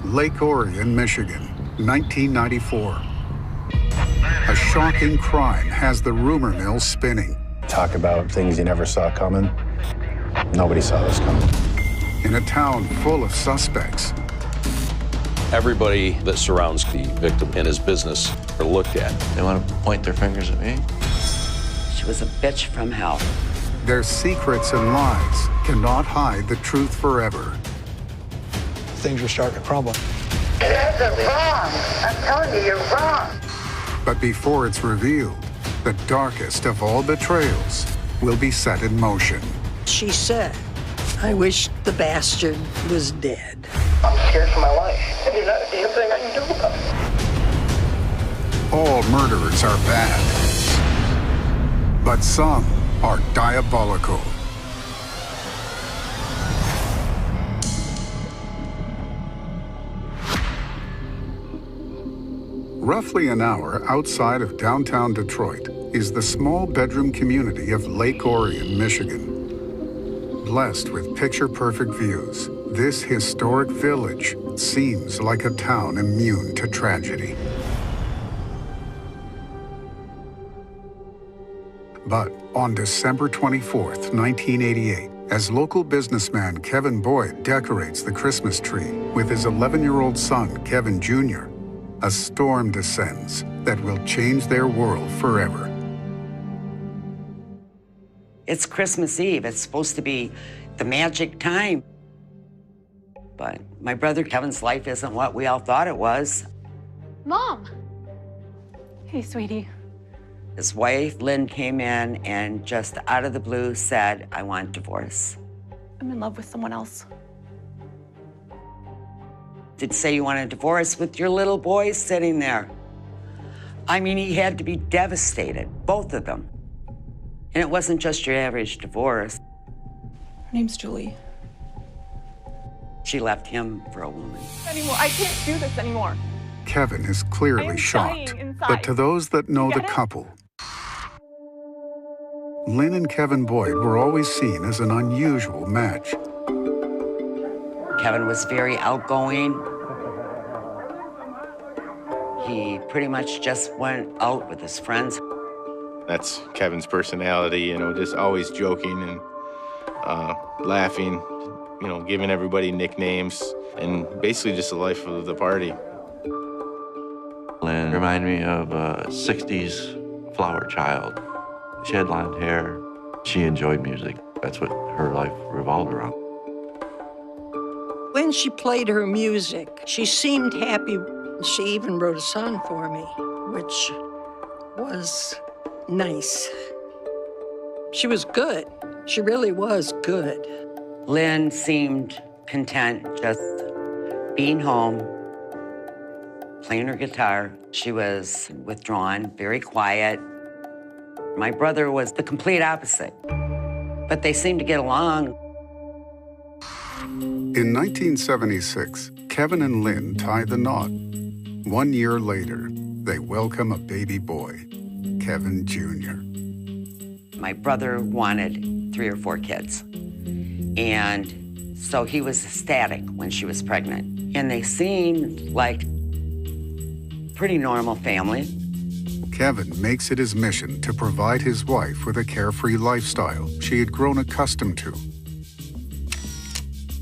Lake Orion, Michigan, 1994. A shocking crime has the rumor mill spinning. Talk about things you never saw coming. Nobody saw this coming. In a town full of suspects. Everybody that surrounds the victim and his business are looked at. They want to point their fingers at me. She was a bitch from hell. Their secrets and lies cannot hide the truth forever. Things were starting to crumble. You guys are wrong. I'm telling you, you're wrong. But before it's revealed, the darkest of all betrayals will be set in motion. She said, I wish the bastard was dead. I'm scared for my life. And there's not a damn thing I can do about it. All murderers are bad, but some are diabolical. Roughly an hour outside of downtown Detroit is the small bedroom community of Lake Orion, Michigan. Blessed with picture-perfect views, this historic village seems like a town immune to tragedy. But on December 24th, 1988, as local businessman Kevin Boyd decorates the Christmas tree with his 11-year-old son, Kevin Jr., a storm descends that will change their world forever. It's Christmas Eve. It's supposed to be the magic time. But my brother Kevin's life isn't what we all thought it was. Mom! Hey, sweetie. His wife, Lynn, came in and just out of the blue said, I want divorce. I'm in love with someone else. Did say you want a divorce with your little boy sitting there. I mean, he had to be devastated, both of them. And it wasn't just your average divorce. Her name's Julie. She left him for a woman. Anymore. I can't do this anymore. Kevin is clearly shocked, but to those that know the couple, Lynn and Kevin Boyd were always seen as an unusual match. Kevin was very outgoing. He pretty much just went out with his friends. That's Kevin's personality, you know, just always joking and laughing, you know, giving everybody nicknames, and basically just the life of the party. Lynn reminded me of a 60s flower child. She had blonde hair. She enjoyed music. That's what her life revolved around. When she played her music, she seemed happy. She even wrote a song for me, which was nice. She was good. She really was good. Lynn seemed content just being home, playing her guitar. She was withdrawn, very quiet. My brother was the complete opposite, but they seemed to get along. In 1976, Kevin and Lynn tie the knot. 1 year later, they welcome a baby boy, Kevin Jr. My brother wanted 3 or 4 kids, and so he was ecstatic when she was pregnant. And they seemed like a pretty normal family. Kevin makes it his mission to provide his wife with a carefree lifestyle she had grown accustomed to.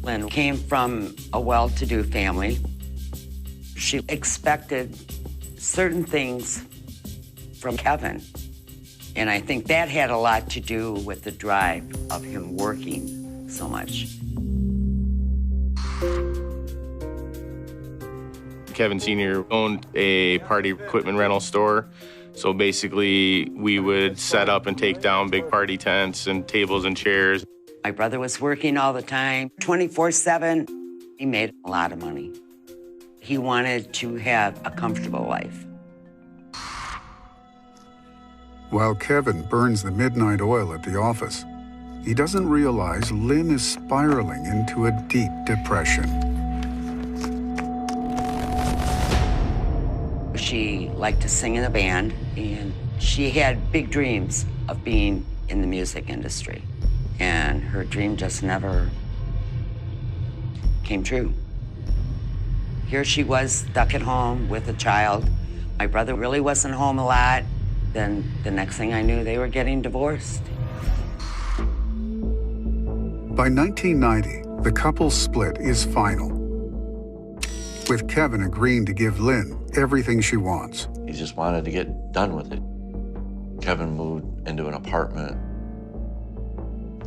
Lynn came from a well-to-do family. She expected certain things from Kevin. And I think that had a lot to do with the drive of him working so much. Kevin Sr. owned a party equipment rental store. So basically, we would set up and take down big party tents and tables and chairs. My brother was working all the time, 24/7. He made a lot of money. He wanted to have a comfortable life. While Kevin burns the midnight oil at the office, he doesn't realize Lynn is spiraling into a deep depression. She liked to sing in a band, and she had big dreams of being in the music industry. And her dream just never came true. Here she was stuck at home with a child. My brother really wasn't home a lot. Then the next thing I knew, they were getting divorced. By 1990, the couple's split is final, with Kevin agreeing to give Lynn everything she wants. He just wanted to get done with it. Kevin moved into an apartment,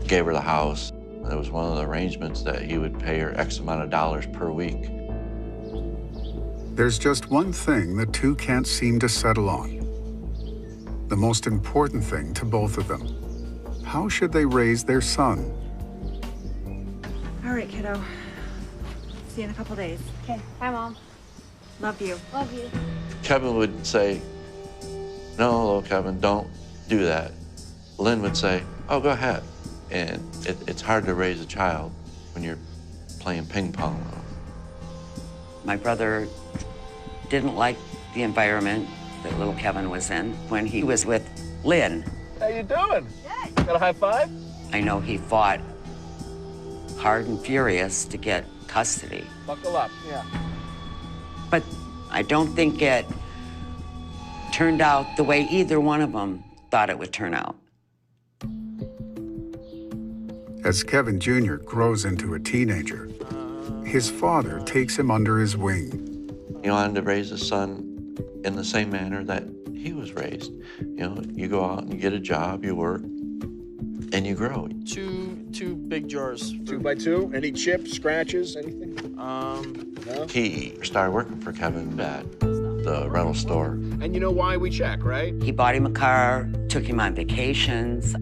gave her the house. There was one of the arrangements that he would pay her X amount of dollars per week. There's just one thing the two can't seem to settle on. The most important thing to both of them. How should they raise their son? All right, kiddo. See you in a couple days. Okay, bye, Mom. Love you. Love you. Kevin would say, no, little Kevin, don't do that. Lynn would say, oh, go ahead. And it's hard to raise a child when you're playing ping pong. My brother didn't like the environment that little Kevin was in when he was with Lynn. How you doing? Good. Got a high five? I know he fought hard and furious to get custody. Buckle up, yeah. But I don't think it turned out the way either one of them thought it would turn out. As Kevin Jr. grows into a teenager, his father takes him under his wing. He wanted to raise his son in the same manner that he was raised. You know, you go out and you get a job, you work, and you grow. Two big jars. 2 by 2? Any chips, scratches, anything? No? He started working for Kevin at the rental store. And you know why we check, right? He bought him a car, took him on vacations,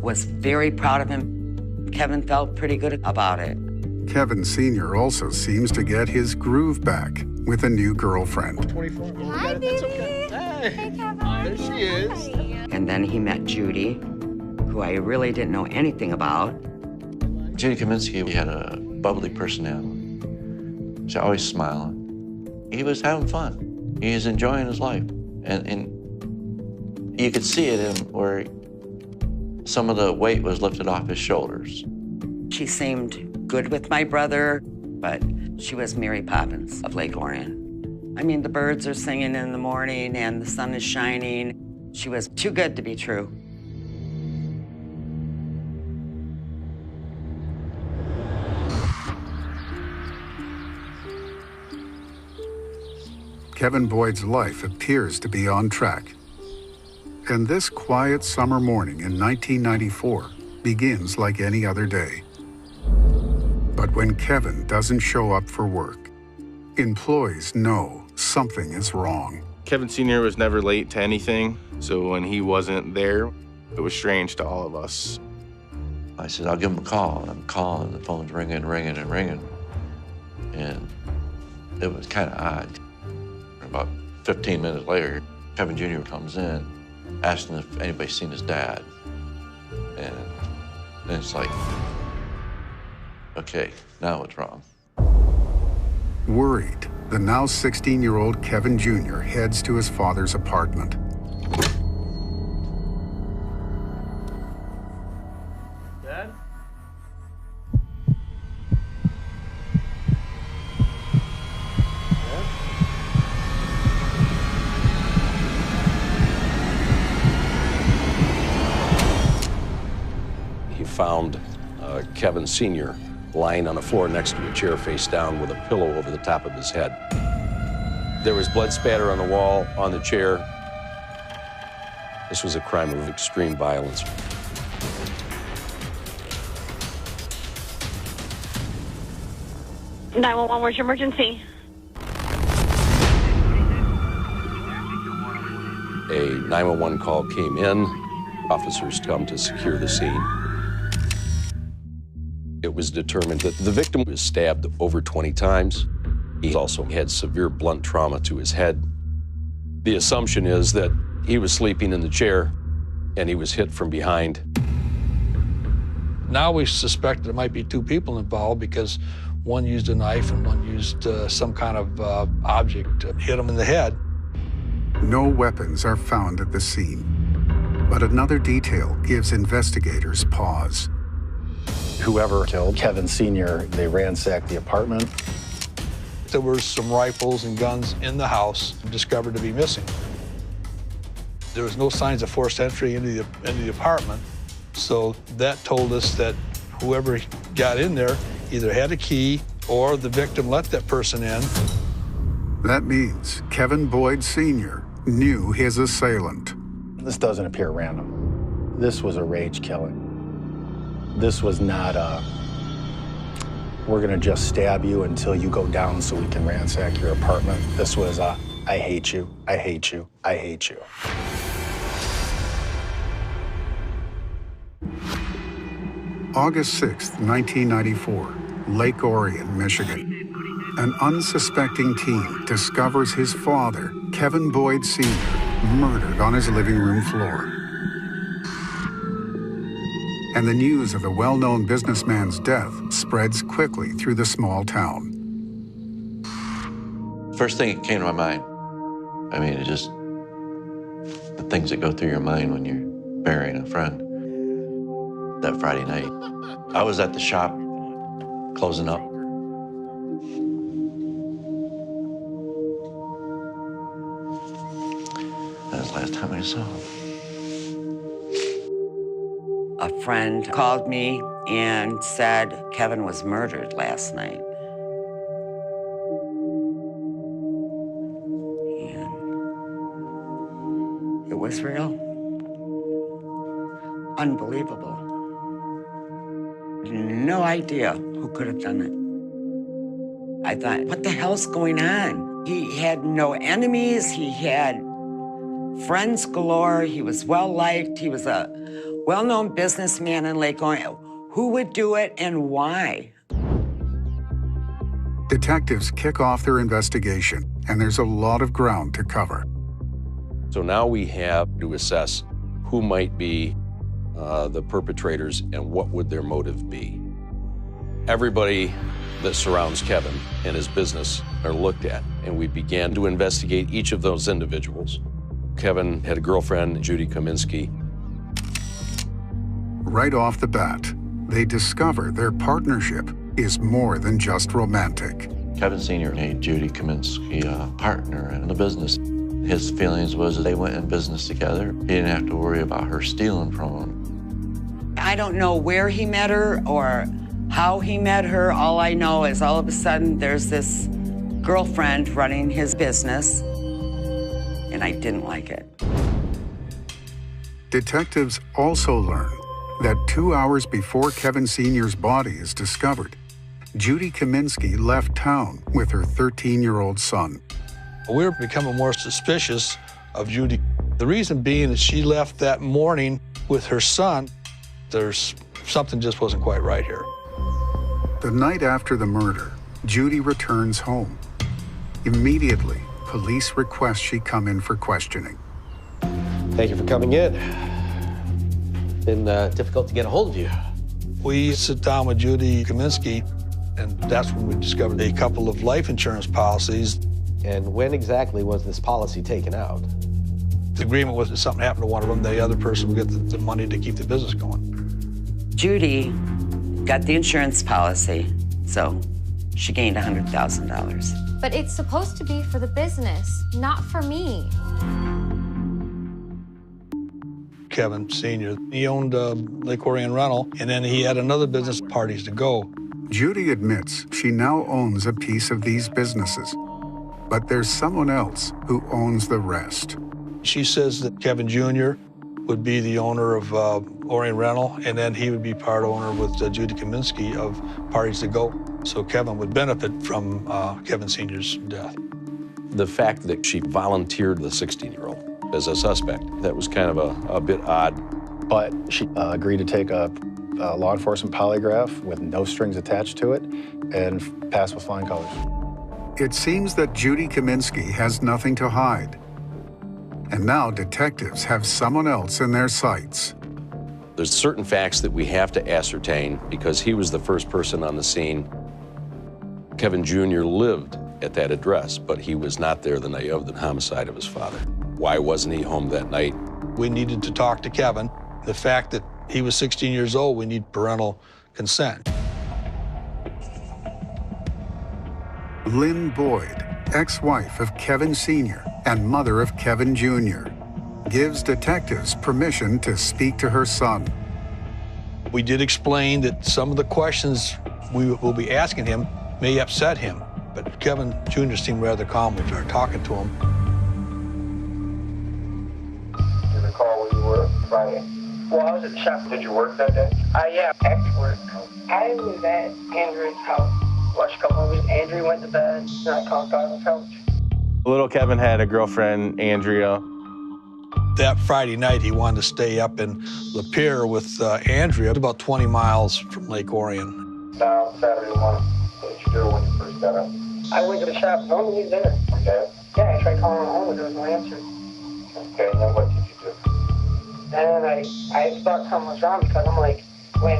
was very proud of him. Kevin felt pretty good about it. Kevin Sr. also seems to get his groove back with a new girlfriend. 24. Hi, baby. That's okay. Hey, Kevin. There she is. And then he met Judy, who I really didn't know anything about. Judy Kaminsky had a bubbly personality. She's always smiling. He was having fun. He was enjoying his life. And you could see it in where some of the weight was lifted off his shoulders. She seemed good with my brother, but she was Mary Poppins of Lake Orion. I mean, the birds are singing in the morning and the sun is shining. She was too good to be true. Kevin Boyd's life appears to be on track. And this quiet summer morning in 1994 begins like any other day. But when Kevin doesn't show up for work, employees know something is wrong. Kevin Sr. was never late to anything, so when he wasn't there, it was strange to all of us. I said, I'll give him a call. And I'm calling, the phone's ringing, ringing, and ringing. And it was kind of odd. About 15 minutes later, Kevin Jr. comes in, asking if anybody's seen his dad. And then it's like, okay, now what's wrong? Worried, the now 16-year-old Kevin Jr. heads to his father's apartment. Dad? He found Kevin Sr. lying on the floor next to a chair face down with a pillow over the top of his head. There was blood spatter on the wall, on the chair. This was a crime of extreme violence. "911, where's your emergency?" A 911 call came in. Officers come to secure the scene. It was determined that the victim was stabbed over 20 times. He also had severe blunt trauma to his head. The assumption is that he was sleeping in the chair and he was hit from behind. Now we suspect there might be two people involved because one used a knife and one used some kind of object to hit him in the head. No weapons are found at the scene, but another detail gives investigators pause. Whoever killed Kevin Sr., they ransacked the apartment. There were some rifles and guns in the house discovered to be missing. There was no signs of forced entry into the apartment, so that told us that whoever got in there either had a key or the victim let that person in. That means Kevin Boyd Sr. knew his assailant. This doesn't appear random. This was a rage killing. This was not a, we're gonna just stab you until you go down so we can ransack your apartment. This was a, I hate you, I hate you, I hate you. August 6th, 1994, Lake Orion, Michigan. An unsuspecting teen discovers his father, Kevin Boyd Sr., murdered on his living room floor. And the news of the well-known businessman's death spreads quickly through the small town. First thing that came to my mind, I mean, it just, the things that go through your mind when you're burying a friend. That Friday night, I was at the shop closing up. That was the last time I saw him. A friend called me and said Kevin was murdered last night. And it was real. Unbelievable. No idea who could have done it. I thought, what the hell's going on? He had no enemies. He had friends galore. He was well-liked. He was a well-known businessman in Lake Orion. Who would do it and why? Detectives kick off their investigation, and there's a lot of ground to cover. So now we have to assess who might be the perpetrators and what would their motive be. Everybody that surrounds Kevin and his business are looked at, and we began to investigate each of those individuals. Kevin had a girlfriend, Judy Kaminsky. Right off the bat, they discover their partnership is more than just romantic. Kevin Sr. made Judy Kaminsky a partner in the business. His feelings was they went in business together. He didn't have to worry about her stealing from him. I don't know where he met her or how he met her. All I know is all of a sudden there's this girlfriend running his business, and I didn't like it. Detectives also learn that 2 hours before Kevin Sr.'s body is discovered, Judy Kaminsky left town with her 13-year-old son. We're becoming more suspicious of Judy. The reason being that she left that morning with her son. There's something just wasn't quite right here. The night after the murder, Judy returns home. Immediately, police request she come in for questioning. Thank you for coming in. Been difficult to get a hold of you. We sit down with Judy Kaminsky, and that's when we discovered a couple of life insurance policies. And when exactly was this policy taken out? The agreement was that something happened to one of them, the other person would get the money to keep the business going. Judy got the insurance policy, so she gained $100,000. But it's supposed to be for the business, not for me. Kevin Sr., he owned Lake Orion Rental, and then he had another business, Parties to Go. Judy admits she now owns a piece of these businesses, but there's someone else who owns the rest. She says that Kevin Jr. would be the owner of Orion Rental, and then he would be part owner with Judy Kaminsky of Parties to Go. So Kevin would benefit from Kevin Sr.'s death. The fact that she volunteered the 16-year-old as a suspect, that was kind of a bit odd. But she agreed to take a law enforcement polygraph with no strings attached to it and pass with flying colors. It seems that Judy Kaminsky has nothing to hide. And now detectives have someone else in their sights. There's certain facts that we have to ascertain because he was the first person on the scene. Kevin Jr. lived at that address, but he was not there the night of the homicide of his father. Why wasn't he home that night? We needed to talk to Kevin. The fact that he was 16 years old, we need parental consent. Lynn Boyd, ex-wife of Kevin Sr. and mother of Kevin Jr., gives detectives permission to speak to her son. We did explain that some of the questions we will be asking him may upset him, but Kevin Jr. seemed rather calm when we were talking to him. Do you recall where you were Friday? Well, I was at the shop. Did you work that day? Yeah, after work. I was at Andrew's house. Watched a couple movies. Andrew went to bed, and I conked out on the couch. Little Kevin had a girlfriend, Andrea. That Friday night, he wanted to stay up in Lapeer with Andrea, about 20 miles from Lake Orion. Now, Saturday morning, what did you do when you first got up? I went to the shop. No, he's there. Okay. Yeah, I tried calling him home, but there was no answer. Okay, and then what did you do? Then I thought something was wrong because I'm like, wait,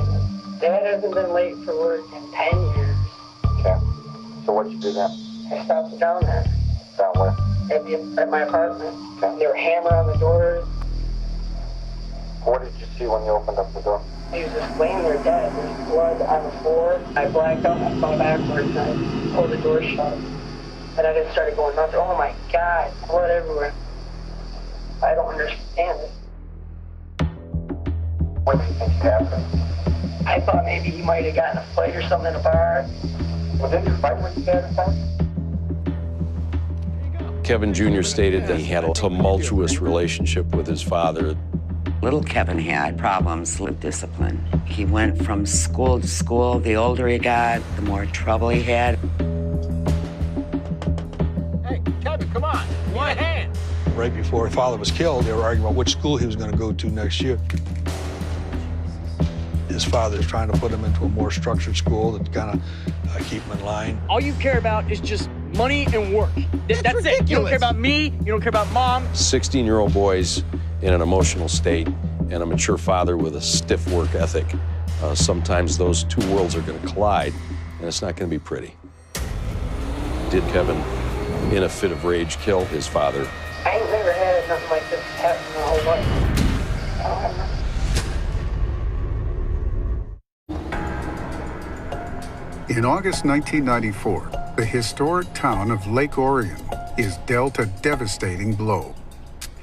Dad hasn't been late for work in 10 years. Okay. So what did you do then? I stopped down there. Down where? At my apartment. Okay. They were hammering on the doors. What did you see when you opened up the door? He was just laying there dead. There was blood on the floor. I blacked out and I fell backwards and I pulled the door shut. And I just started going nuts. Oh my God, blood everywhere. I don't understand it. What do you think happened? I thought maybe he might have gotten a fight or something in a bar. Well, didn't you fight with your dad at that? Kevin Jr. stated that he had a tumultuous relationship with his father. Little Kevin had problems with discipline. He went from school to school. The older he got, the more trouble he had. Hey, Kevin, come on. One hand. Right before his father was killed, they were arguing about which school he was going to go to next year. His father was trying to put him into a more structured school that kind of keep him in line. All you care about is just money and work. That's it. You don't care about me. You don't care about Mom. 16-year-old boys in an emotional state and a mature father with a stiff work ethic. Sometimes those two worlds are going to collide, and it's not going to be pretty. Did Kevin, in a fit of rage, kill his father? I ain't never had nothing like this happen my whole life. I don't have nothing. In August 1994, the historic town of Lake Orion is dealt a devastating blow.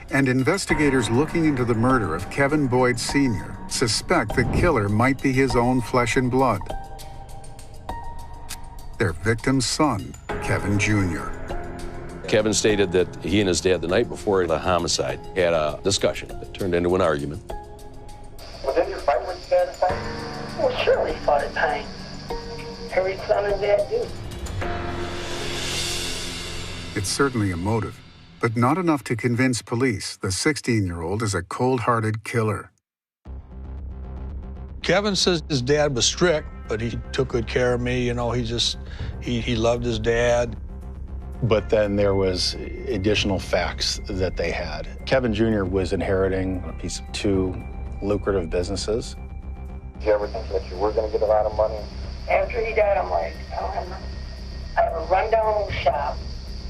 And investigators looking into the murder of Kevin Boyd Sr. suspect the killer might be his own flesh and blood. Their victim's son, Kevin Jr. Kevin stated that he and his dad, the night before the homicide, had a discussion that turned into an argument. Well, didn't you fight with your dad at times? Well, sure, he fought at times. Every son and dad do. It's certainly a motive, but not enough to convince police the 16-year-old is a cold-hearted killer. Kevin says his dad was strict, but he took good care of me. You know, he loved his dad. But then there was additional facts that they had. Kevin Jr. was inheriting a piece of 2 lucrative businesses. Did you ever think that you were going to get a lot of money? After he died, I'm like, I don't have nothing. I have a rundown old shop.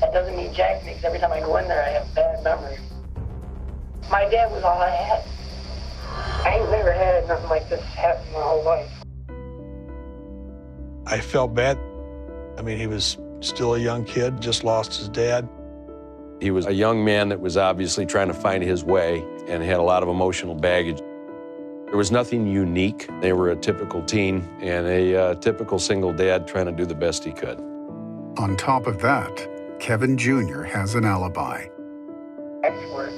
That doesn't mean jack to me, because every time I go in there, I have bad memories. My dad was all I had. I ain't never had nothing like this happen my whole life. I felt bad. I mean, he was still a young kid, just lost his dad. He was a young man that was obviously trying to find his way and had a lot of emotional baggage. There was nothing unique. They were a typical teen and a typical single dad trying to do the best he could. On top of that, Kevin Jr. has an alibi. After work,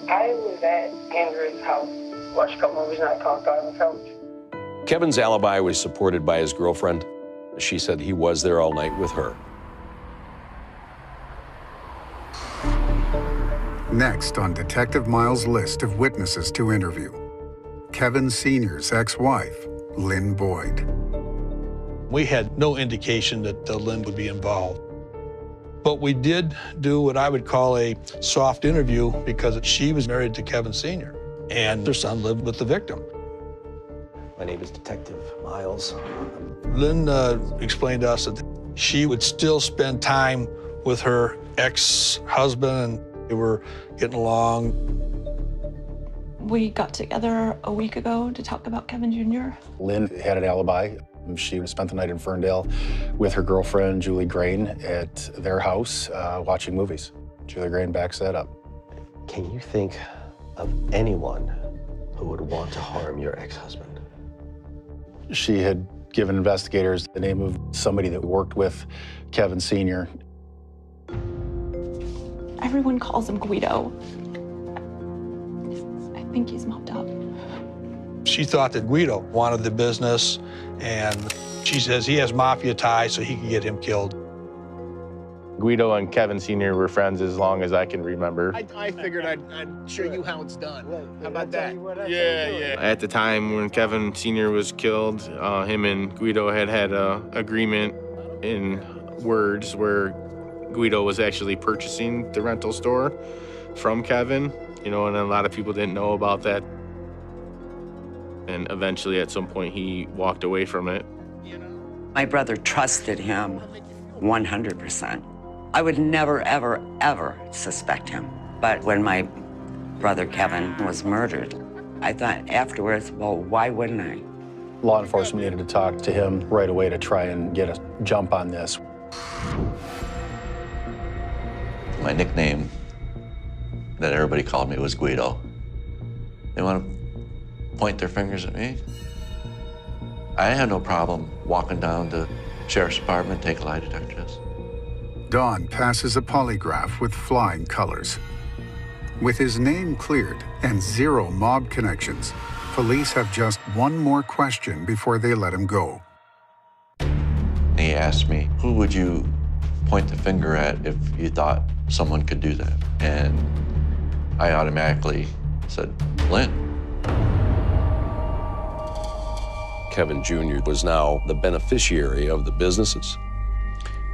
I was at Andrew's house. Watched a couple movies and I conked out on the couch. Kevin's alibi was supported by his girlfriend. She said he was there all night with her. Next on Detective Miles' list of witnesses to interview, Kevin Sr.'s ex-wife, Lynn Boyd. We had no indication that Lynn would be involved. But we did do what I would call a soft interview because she was married to Kevin Sr. and their son lived with the victim. My name is Detective Miles. Lynn explained to us that she would still spend time with her ex-husband and they were getting along. We got together a week ago to talk about Kevin Jr. Lynn had an alibi. She spent the night in Ferndale with her girlfriend, Julie Grain, at their house watching movies. Julie Grain backs that up. Can you think of anyone who would want to harm your ex-husband? She had given investigators the name of somebody that worked with Kevin Sr. Everyone calls him Guido. I think he's mobbed up. She thought that Guido wanted the business, and she says he has mafia ties, so he can get him killed. Guido and Kevin Sr. were friends as long as I can remember. I figured I'd show you how it's done. How about that? Yeah. At the time when Kevin Sr. was killed, him and Guido had a agreement in words where Guido was actually purchasing the rental store from Kevin, and a lot of people didn't know about that. And eventually, at some point, he walked away from it. My brother trusted him 100%. I would never, ever, ever suspect him. But when my brother Kevin was murdered, I thought afterwards, well, why wouldn't I? Law enforcement needed to talk to him right away to try and get a jump on this. My nickname that everybody called me was Guido. They want to point their fingers at me. I had no problem walking down to Sheriff's Department, take a lie detector test. Don passes a polygraph with flying colors. With his name cleared and 0 mob connections, police have just one more question before they let him go. He asked me, who would you point the finger at if you thought someone could do that? And I automatically said, Lynn. Kevin Jr. was now the beneficiary of the businesses.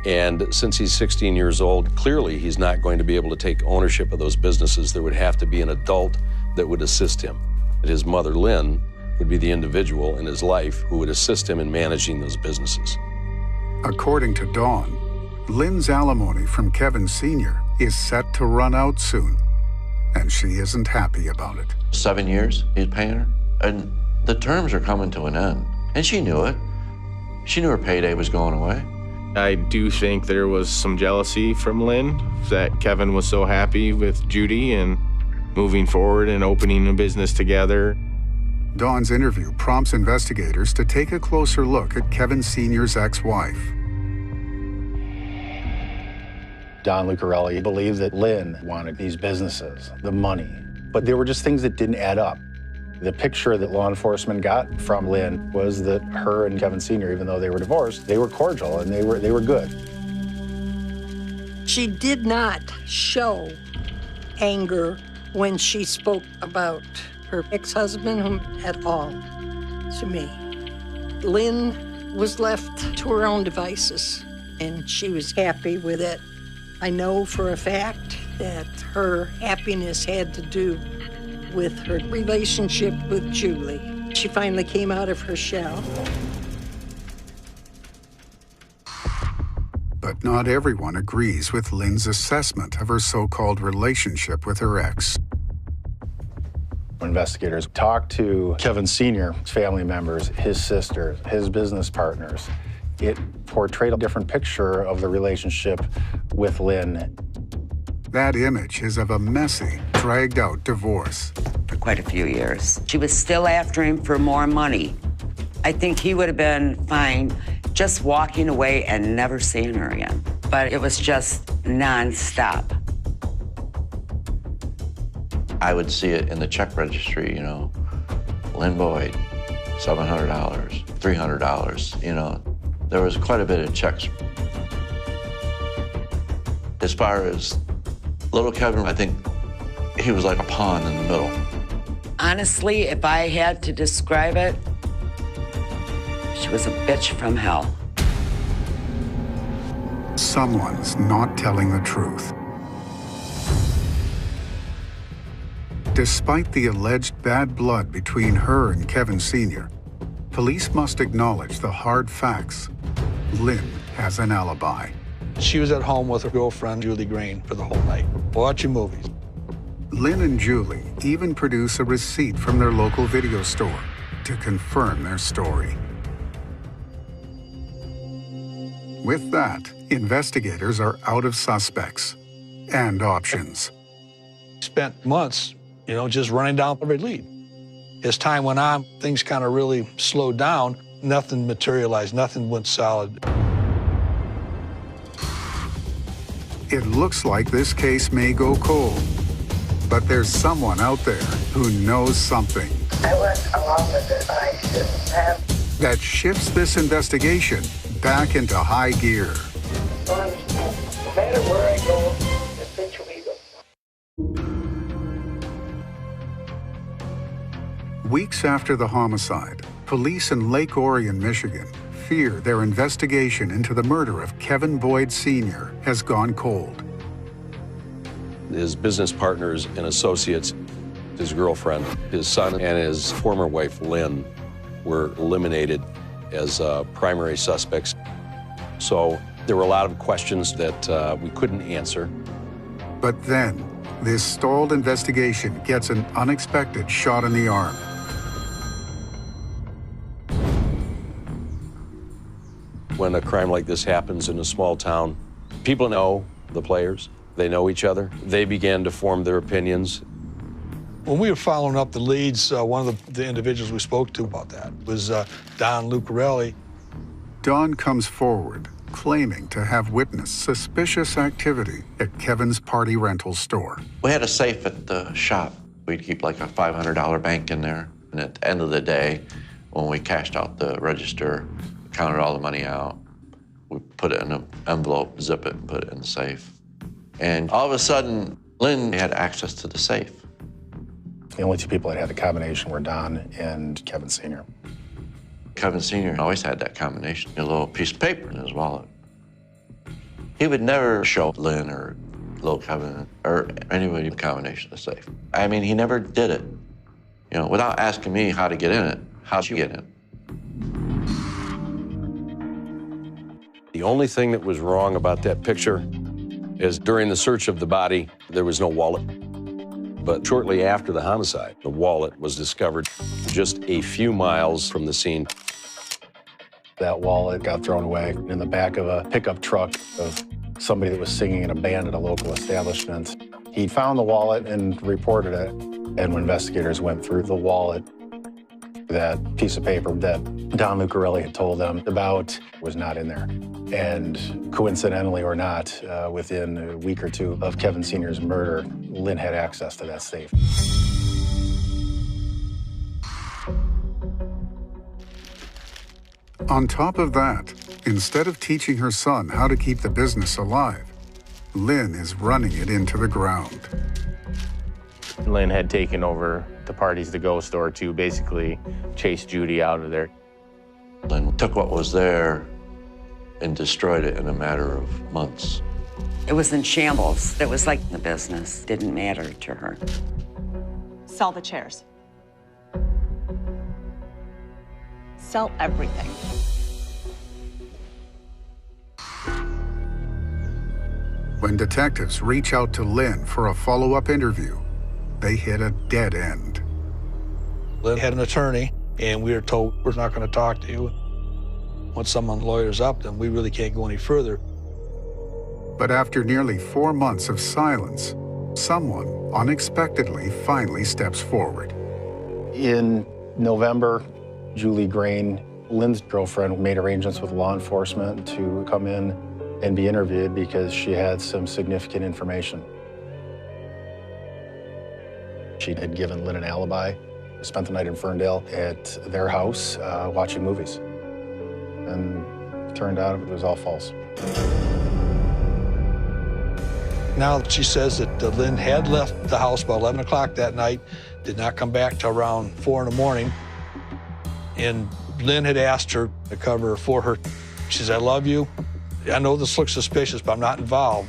And since he's 16 years old, clearly he's not going to be able to take ownership of those businesses. There would have to be an adult that would assist him. His mother, Lynn, would be the individual in his life who would assist him in managing those businesses. According to Dawn, Lynn's alimony from Kevin Sr. is set to run out soon, and she isn't happy about it. 7 years he's paying her, and the terms are coming to an end. And she knew it. She knew her payday was going away. I do think there was some jealousy from Lynn that Kevin was so happy with Judy and moving forward and opening a business together. Dawn's interview prompts investigators to take a closer look at Kevin Sr.'s ex-wife. Don Lucarelli believed that Lynn wanted these businesses, the money, but there were just things that didn't add up. The picture that law enforcement got from Lynn was that her and Kevin Sr., even though they were divorced, they were cordial and they were good. She did not show anger when she spoke about her ex-husband at all to me. Lynn was left to her own devices, and she was happy with it. I know for a fact that her happiness had to do with her relationship with Julie. She finally came out of her shell. But not everyone agrees with Lynn's assessment of her so-called relationship with her ex. Investigators talked to Kevin Sr.'s family members, his sisters, his business partners. It portrayed a different picture of the relationship with Lynn. That image is of a messy, dragged-out divorce. For quite a few years. She was still after him for more money. I think he would have been fine just walking away and never seeing her again. But it was just nonstop. I would see it in the check registry, Lynn Boyd, $700, $300, There was quite a bit of checks. As far as little Kevin, I think he was like a pawn in the middle. Honestly, if I had to describe it, she was a bitch from hell. Someone's not telling the truth. Despite the alleged bad blood between her and Kevin Sr., police must acknowledge the hard facts. Lynn has an alibi. She was at home with her girlfriend, Julie Grain, for the whole night, watching movies. Lynn and Julie even produce a receipt from their local video store to confirm their story. With that, investigators are out of suspects and options. Spent months, just running down every lead. As time went on, things kind of really slowed down. Nothing materialized, nothing went solid. It looks like this case may go cold, but there's someone out there who knows something. I went along with it, but I shouldn't have. That shifts this investigation back into high gear. Don't understand. No matter where I go, it's illegal. Weeks after the homicide, police in Lake Orion, Michigan, fear their investigation into the murder of Kevin Boyd Sr. has gone cold. His business partners and associates, his girlfriend, his son, and his former wife, Lynn, were eliminated as primary suspects. So there were a lot of questions that we couldn't answer. But then, this stalled investigation gets an unexpected shot in the arm. When a crime like this happens in a small town, people know the players. They know each other. They began to form their opinions. When we were following up the leads, one of the individuals we spoke to about that was Don Lucarelli. Don comes forward, claiming to have witnessed suspicious activity at Kevin's party rental store. We had a safe at the shop. We'd keep like a $500 bank in there. And at the end of the day, when we cashed out the register, counted all the money out, we put it in an envelope, zip it, and put it in the safe. And all of a sudden, Lynn had access to the safe. The only two people that had the combination were Don and Kevin Sr. Kevin Sr. always had that combination, a little piece of paper in his wallet. He would never show Lynn or little Kevin or anybody the combination of the safe. I mean, he never did it. Without asking me how to get in it. How'd you get in? The only thing that was wrong about that picture is during the search of the body, there was no wallet. But shortly after the homicide, the wallet was discovered just a few miles from the scene. That wallet got thrown away in the back of a pickup truck of somebody that was singing in a band at a local establishment. He found the wallet and reported it. And when investigators went through the wallet, that piece of paper that Don Lucarelli had told them about was not in there. And coincidentally or not, within a week or two of Kevin Sr.'s murder, Lynn had access to that safe. On top of that, instead of teaching her son how to keep the business alive, Lynn is running it into the ground. Lynn had taken over the Parties to Go store to basically chase Judy out of there. Lynn took what was there and destroyed it in a matter of months. It was in shambles. It was like the business didn't matter to her. Sell the chairs. Sell everything. When detectives reach out to Lynn for a follow-up interview, they hit a dead end. Lynn had an attorney, and we were told, we're not going to talk to you. Once someone lawyers up, then we really can't go any further. But after nearly 4 months of silence, someone unexpectedly finally steps forward. In November, Julie Grain, Lynn's girlfriend, made arrangements with law enforcement to come in and be interviewed because she had some significant information. She had given Lynn an alibi, spent the night in Ferndale at their house watching movies. And it turned out it was all false. Now she says that Lynn had left the house about 11 o'clock that night, did not come back till around 4 in the morning. And Lynn had asked her to cover for her. She says, I love you. I know this looks suspicious, but I'm not involved.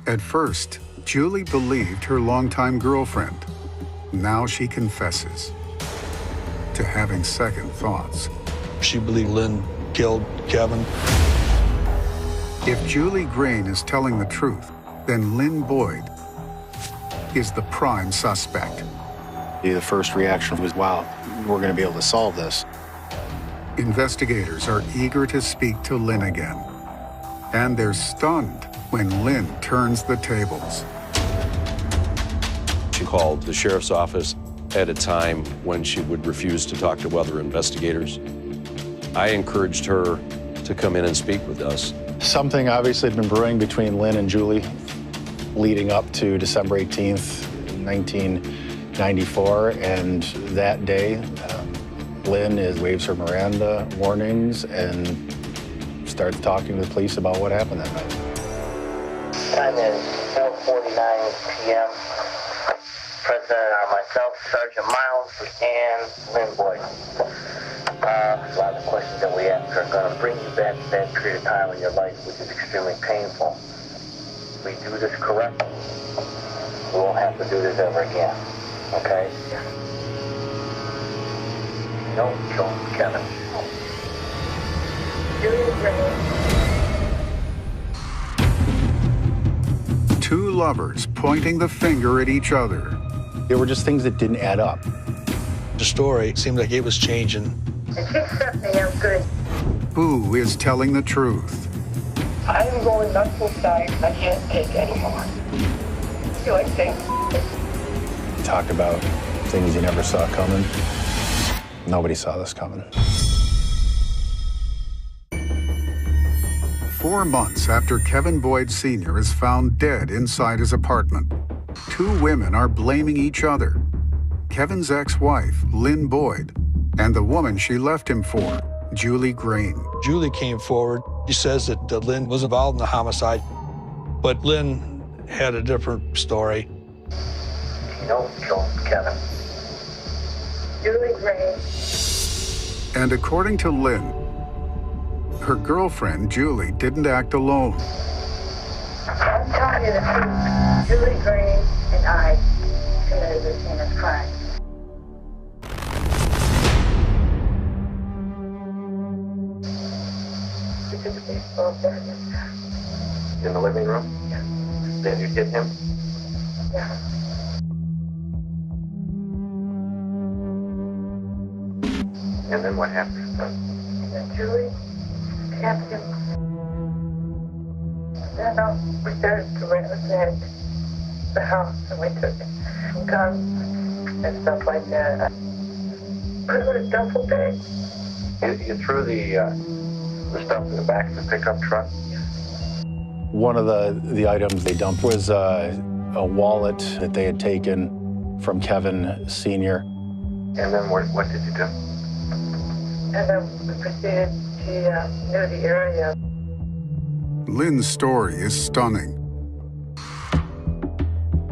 At first, Julie believed her longtime girlfriend. Now she confesses to having second thoughts. She believed Lynn killed Kevin. If Julie Grain is telling the truth, then Lynn Boyd is the prime suspect. The first reaction was, wow, we're going to be able to solve this. Investigators are eager to speak to Lynn again. And they're stunned when Lynn turns the tables. She called the sheriff's office at a time when she would refuse to talk to other investigators. I encouraged her to come in and speak with us. Something obviously had been brewing between Lynn and Julie leading up to December 18th, 1994, and that day, Lynn waves her Miranda warnings and starts talking to the police about what happened that night. Time is 4:49 p.m. President are myself, Sergeant Miles, and Lynn Boyd. A lot of the questions that we ask are going to bring you back to that period of time in your life, which is extremely painful. If we do this correctly, we won't have to do this ever again. Okay? Don't kill Kevin. Two lovers pointing the finger at each other. There were just things that didn't add up. The story seemed like it was changing. And she set me up good. Who is telling the truth? I am going nuts inside. I can't take anymore. I feel like saying Talk about things you never saw coming. Nobody saw this coming. 4 months after Kevin Boyd Sr. is found dead inside his apartment, two women are blaming each other. Kevin's ex-wife, Lynn Boyd, and the woman she left him for, Julie Grain. Julie came forward. She says that Lynn was involved in the homicide, but Lynn had a different story. You don't kill Kevin. Julie Grain. And according to Lynn, her girlfriend, Julie, didn't act alone. I'm telling you the truth. Julie Grain and I committed this heinous crime. We took a baseball bat. In the living room? Yeah. Then you hit him? Yeah. And then what happened? And then Julie tapped him. Then we started to ransack the house, and we took guns and stuff like that. I put it in a duffel bag. You threw the stuff in the back of the pickup truck? One of the items they dumped was a wallet that they had taken from Kevin Sr. And then what did you do? And then we proceeded to near the area. Lynn's story is stunning.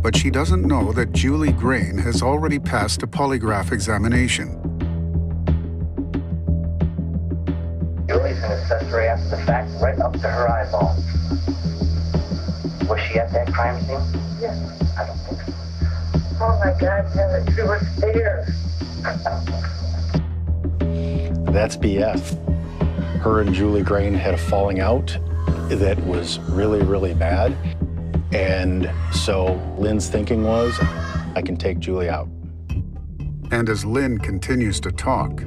But she doesn't know that Julie Grain has already passed a polygraph examination. Julie's an accessory after the fact, right up to her eyeball. Was she at that crime scene? Yes. I don't think so. Oh my God, Kevin, she was there. That's BS. Her and Julie Grain had a falling out that was really, really bad. And so Lynn's thinking was, I can take Julie out. And as Lynn continues to talk,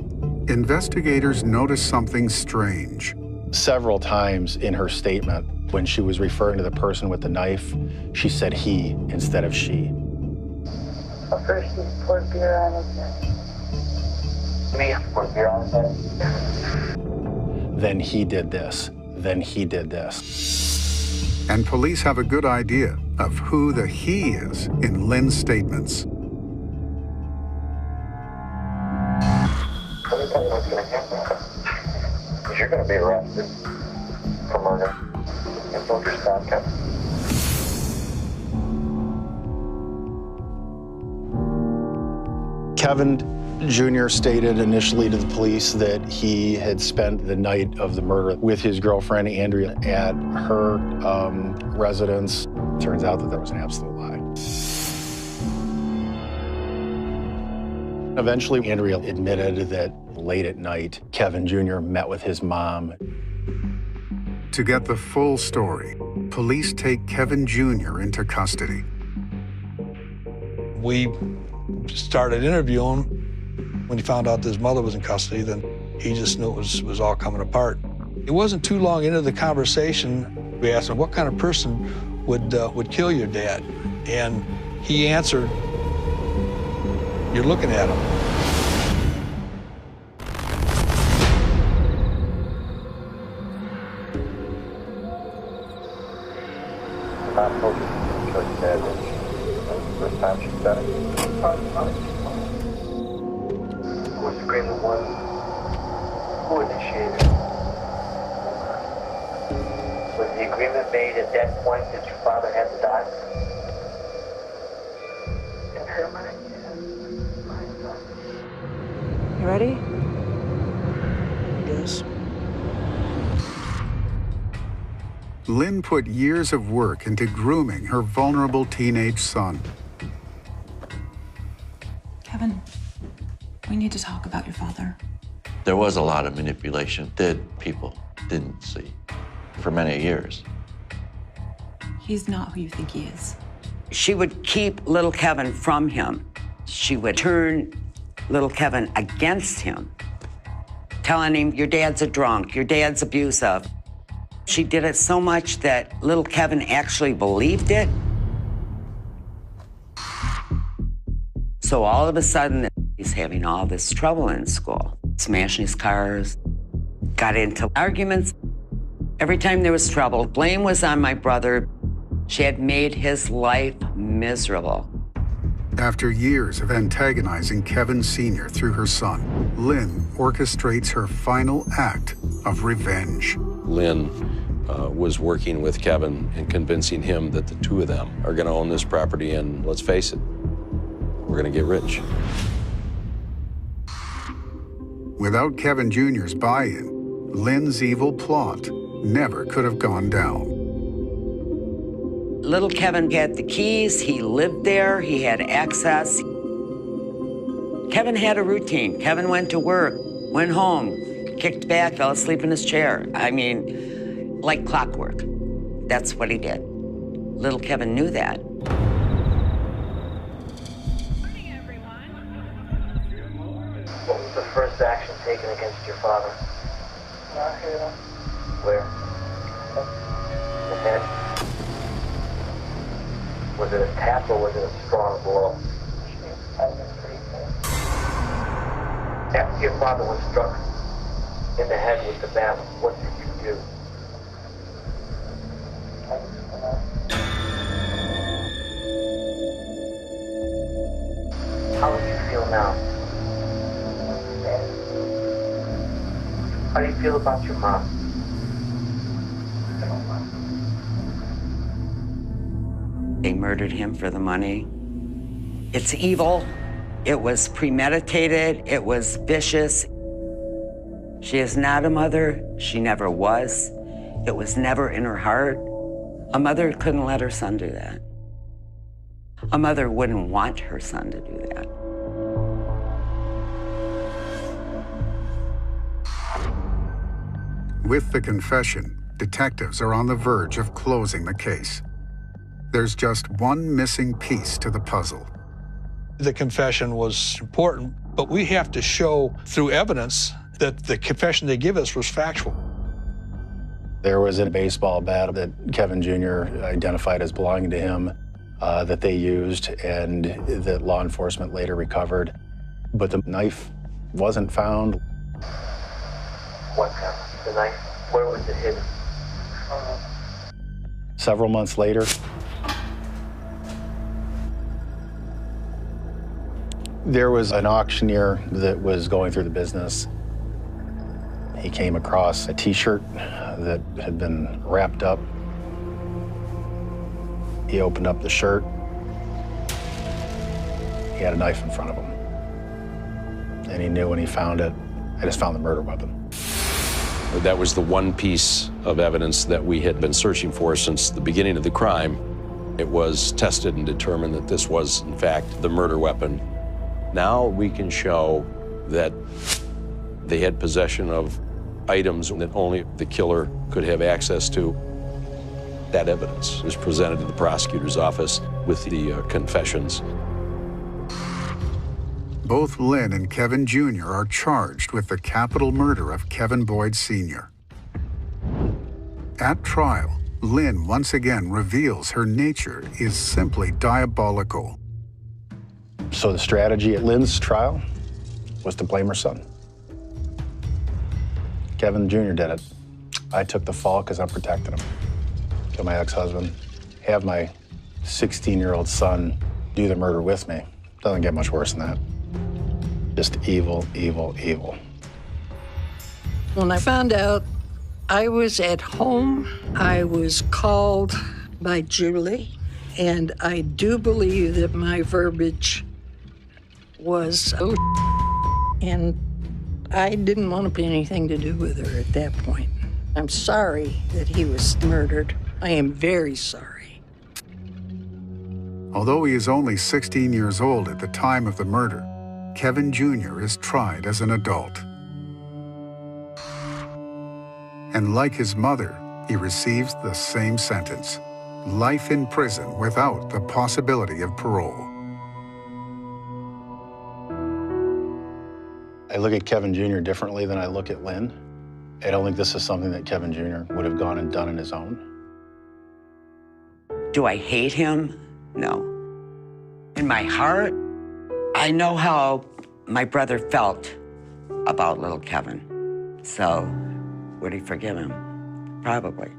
investigators notice something strange. Several times in her statement, when she was referring to the person with the knife, she said he instead of she. Well, first she poured beer on his head. Me? Poured beer on his head? Then he did this. Then he did this. And police have a good idea of who the he is in Lynn's statements. Let me tell you what's going to happen. Because you're going to be arrested for murder. And don't just stop, Kevin. Kevin Jr. stated initially to the police that he had spent the night of the murder with his girlfriend, Andrea, at her residence. Turns out that was an absolute lie. Eventually, Andrea admitted that late at night, Kevin Jr. met with his mom. To get the full story, police take Kevin Jr. into custody. We started interviewing him. When he found out that his mother was in custody, then he just knew it was all coming apart. It wasn't too long into the conversation We asked him, what kind of person would kill your dad? And he answered, you're looking at him. Not told you to kill your dad, did she? First time she said it. Was the agreement one? Who initiated it? Was the agreement made at that point that your father had to die? In her mind, yes. You ready? Yes. Lynn put years of work into grooming her vulnerable teenage son. Kevin, we need to talk about your father. There was a lot of manipulation that people didn't see for many years. He's not who you think he is. She would keep little Kevin from him. She would turn little Kevin against him, telling him, your dad's a drunk, your dad's abusive. She did it so much that little Kevin actually believed it. So all of a sudden, he's having all this trouble in school, smashing his cars, got into arguments. Every time there was trouble, blame was on my brother. She had made his life miserable. After years of antagonizing Kevin Sr. through her son, Lynn orchestrates her final act of revenge. Lynn was working with Kevin and convincing him that the two of them are going to own this property, and let's face it, we're going to get rich. Without Kevin Jr.'s buy-in, Lynn's evil plot never could have gone down. Little Kevin had the keys, he lived there, he had access. Kevin had a routine. Kevin went to work, went home, kicked back, fell asleep in his chair. I mean, like clockwork. That's what he did. Little Kevin knew that. What was the first action taken against your father? Where? The head? Was it a tap or was it a strong blow? After your father was struck in the head with the bat, what did you do? How do you feel now? How do you feel about your mom? They murdered him for the money. It's evil. It was premeditated. It was vicious. She is not a mother. She never was. It was never in her heart. A mother couldn't let her son do that. A mother wouldn't want her son to do that. With the confession, detectives are on the verge of closing the case. There's just one missing piece to the puzzle. The confession was important, but we have to show through evidence that the confession they give us was factual. There was a baseball bat that Kevin Jr. identified as belonging to him that they used and that law enforcement later recovered. But the knife wasn't found. What kind? The knife? Where was it hidden? Several months later, there was an auctioneer that was going through the business. He came across a T-shirt that had been wrapped up. He opened up the shirt. He had a knife in front of him. And he knew when he found it, I just found the murder weapon. That was the one piece of evidence that we had been searching for since the beginning of the crime. It was tested and determined that this was, in fact, the murder weapon. Now we can show that they had possession of items that only the killer could have access to. That evidence was presented to the prosecutor's office with the confessions. Both Lynn and Kevin Jr. are charged with the capital murder of Kevin Boyd Sr. At trial, Lynn once again reveals her nature is simply diabolical. So the strategy at Lynn's trial was to blame her son. Kevin Jr. did it. I took the fall because I'm protecting him. Kill my ex-husband, have my 16-year-old son do the murder with me. Doesn't get much worse than that. Just evil, evil, evil. When I found out I was at home, I was called by Julie, and I do believe that my verbiage was, oh, and I didn't want to be anything to do with her at that point. I'm sorry that he was murdered. I am very sorry. Although he is only 16 years old at the time of the murder, Kevin Jr. is tried as an adult. And like his mother, he receives the same sentence: life in prison without the possibility of parole. I look at Kevin Jr. differently than I look at Lynn. I don't think this is something that Kevin Jr. would have gone and done on his own. Do I hate him? No. In my heart, I know how my brother felt about little Kevin. So, would he forgive him? Probably.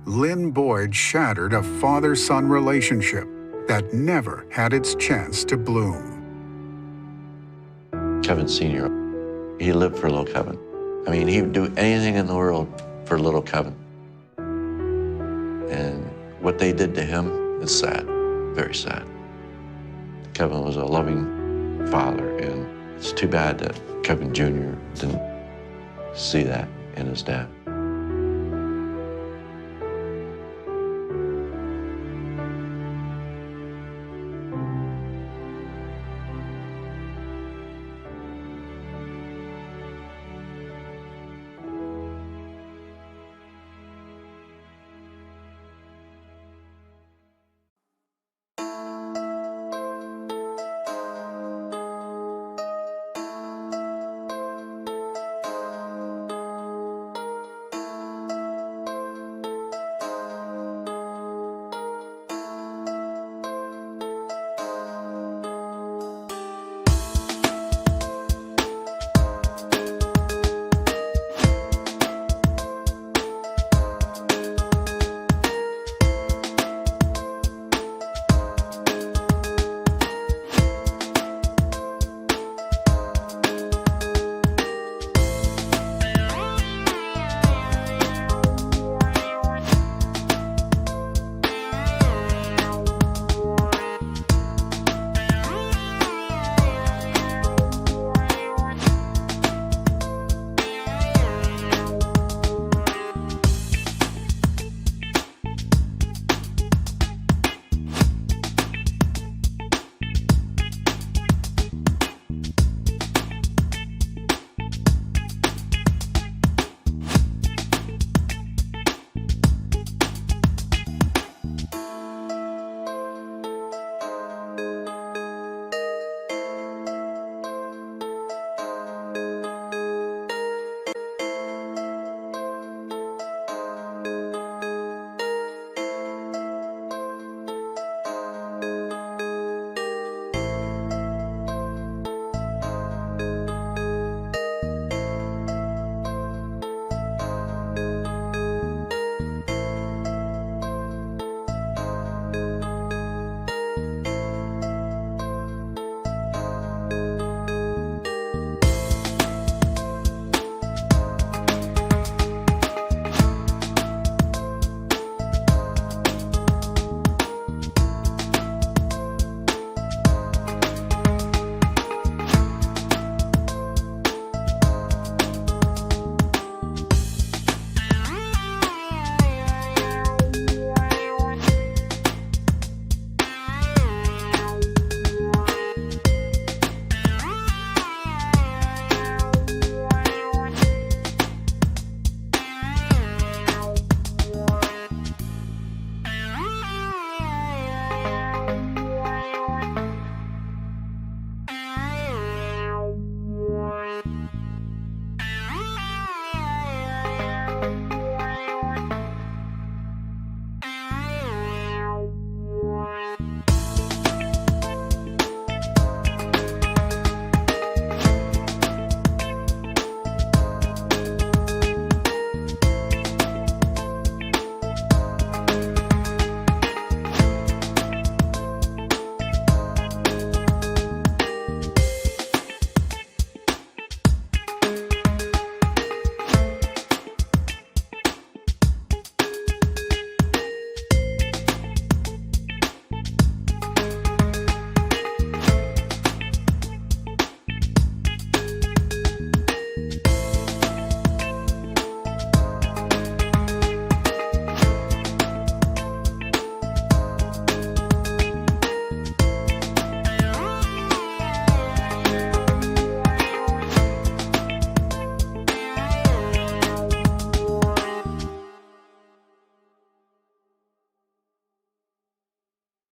Lynn Boyd shattered a father-son relationship that never had its chance to bloom. Kevin Sr., he lived for little Kevin. I mean, he would do anything in the world for little Kevin. And what they did to him is sad, very sad. Kevin was a loving father, and it's too bad that Kevin Jr. didn't see that in his dad.